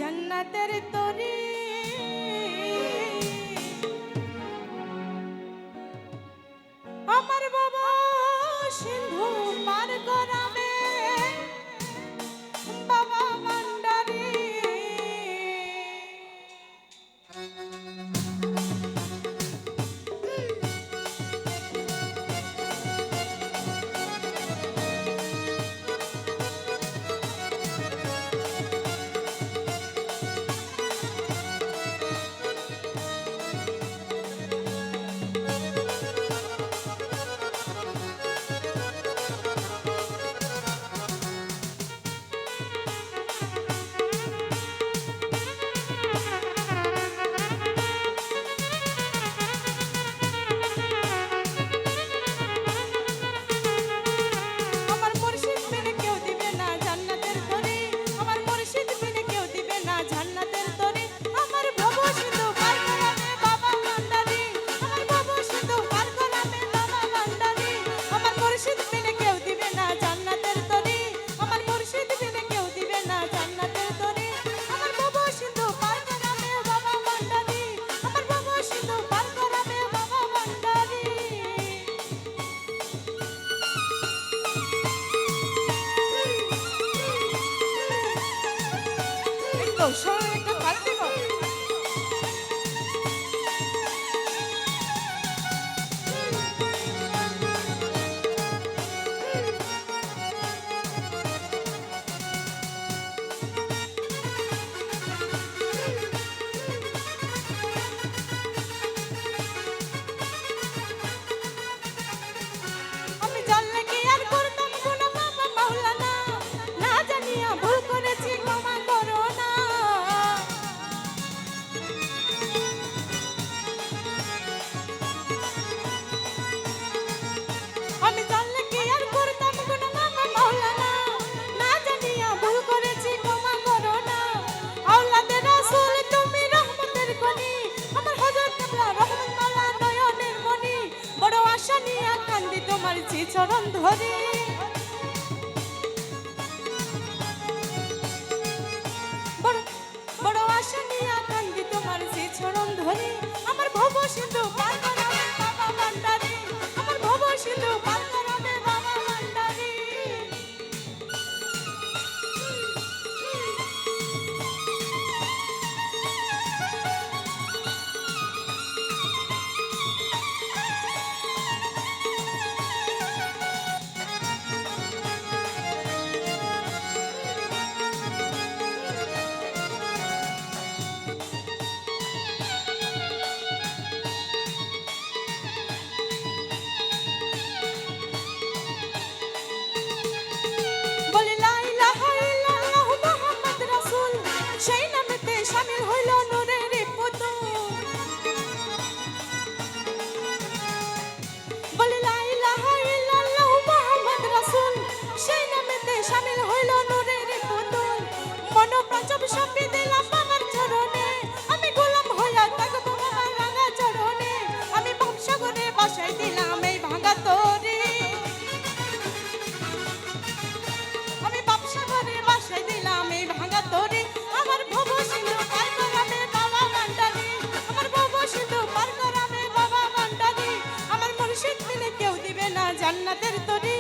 জান্নাতের তরি আমার বাবা সিন্ধু পার করাবে বাবা ভান্ডারি একটা ভালো দিব চরণ ধরে বড় আশা নিয়ে কান্দি তোমার যে চরণ ধরে আমার ভব সিন্ধু পার করাবে বাবা ভান্ডারি আমার ভব সিন্ধু পার করাবে বাবা ভান্ডারি সেই নামেতে শামিল হইল নূরের পুতুল বলে লা ইলাহা ইল্লাল্লাহু মুহাম্মদ রাসূল সেই নামেতে শামিল হইল নূরের পুতুল মন প্রাচব সঁপে দিলাম বাবার চরণে আমি গোলাম হইয়া থাকবো বাবার রাঙা চরণে আমি ভবসাগরে বাসায় দিলাম এই ভাঙা তরি আমি ভবসাগরে বাসায় দিলাম এই ভাঙা তরি আমার ভব সিন্ধু পার করাবে বাবা ভান্ডারি আমার ভব সিন্ধু পার করাবে বাবা ভান্ডারি আমার মুর্শিদ মিলে কেউ দিবে না জান্নাতের তরি